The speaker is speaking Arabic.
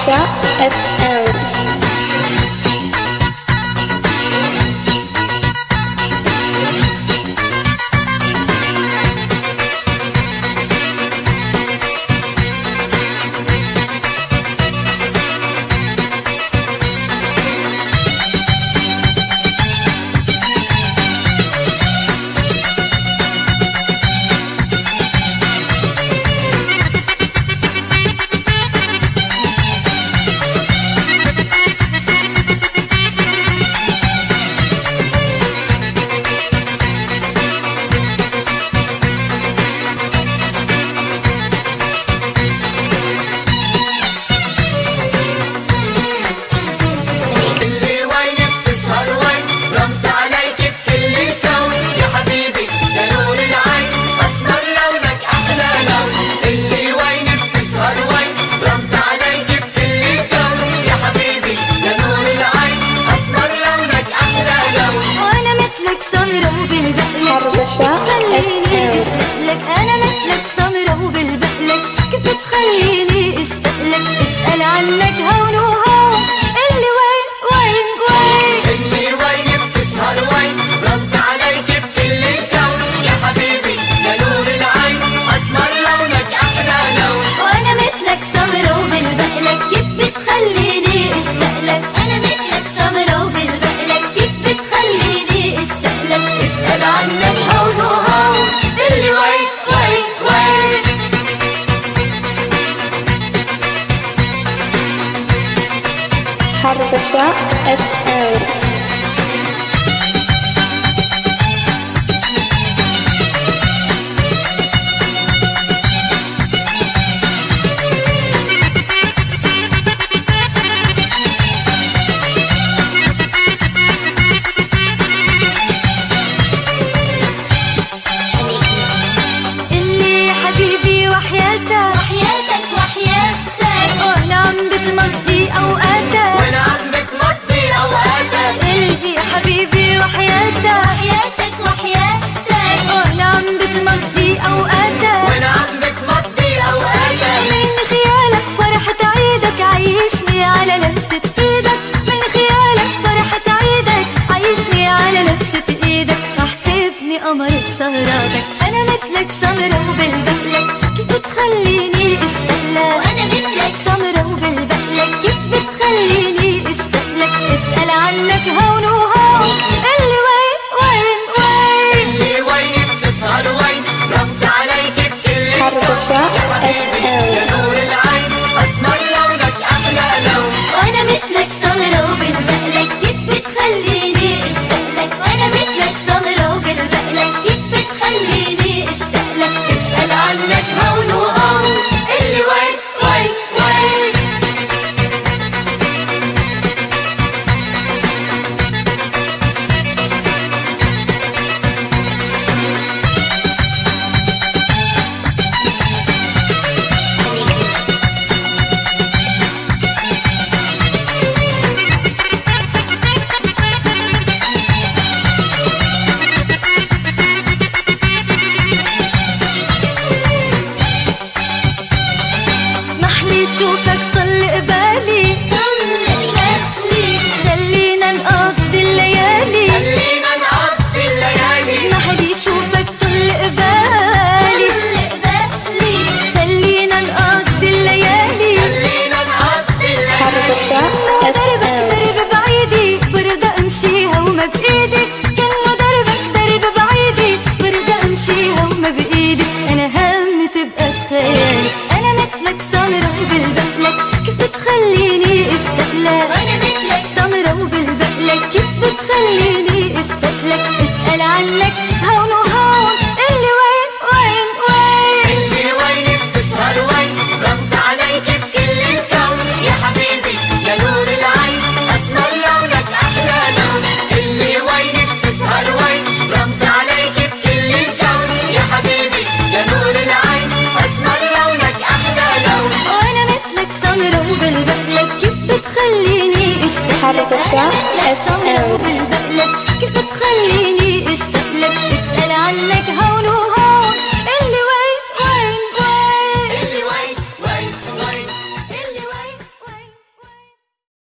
حربشة FM. خليني اشتقلك انا مثلك سمرة وبالبقلك كيف تخليني اشتقلك اسأل عنك هون وهون اللي وين وين وين اللي وين بتسهر وين رد عليك بكل الكون يا حبيبي يا نور العين اسمر لونك احلى لون وانا مثلك سمرة وبالبقلك كيف بتخليني اشتقلك انا مثلك سمرة وبالبقلك كيف بتخليني اشتقلك اسأل عنك هون وهون اللي وين وين وين حربشة FM. اللي حبيبي وحياتك وحياتك وحياتك وانا عم بتمضي اوقاتك وانا عم بتمضي اوقاتك اللي حبيبي وحياتك وحياتك وحياتك وانا عم بتمضي اوقاتك وانا عم بتمضي اوقاتك من خيالك فرحة عيدك عيشني على لمسة ايدك من خيالك فرحة عيدك عيشني على لمسة ايدك احسبني قمر بسهراتك انا مثلك سمرة وبالبقلك كيف بتخليني اشتقلك وانا مثلك سمرة وبالبقلك كيف بتخليني اشتقلك اسأل عنك هون وهون اللي وين وين وين اللي وين بتسهر وين رد عليك بكل حربشة الكون يا FM. نور العين اسمر لونك احلى لون وانا مثلك سمرة وبالبقلك كيف بتخليني اشتقلك وانا مثلك سمرة وبالبقلك كيف بتخليني اشتقلك اسأل عنك هون وهون اللي وين وين وين اسمح لي شوفك طل قبالي خلينا نقضي الليالي خلينا نقضي الليالي اسمح لي شوفك طل قبالي خلينا نقضي الليالي خلينا نقضي الليالي حربشة دربك FM. درب بعيدي برضى امشيها وما بايدي كأنه دربك درب بعيدي برضى امشيها وما بايدي انا همي تبقى بخيالي انا مثلك سمرة وبالبقلك كيف بتخليني اشتقلك وانا مثلك سمرة وبالبقلك كيف بتخليني اشتقلك اسأل عنك هون وهون اللي وين وين وين اللي وين بتسهر وين رد عليك بكل الكون يا حبيبي يا نور العين اسمر لونك احلى لون اللي وين بتسهر وين رد عليك بكل الكون يا حبيبي يا نور العين اسمر لونك احلى لون وانا مثلك سمرة وبالبقلك كيف بتخليني اشتقلك حربشة أنا مثلك سمرة FM. وبالبقلك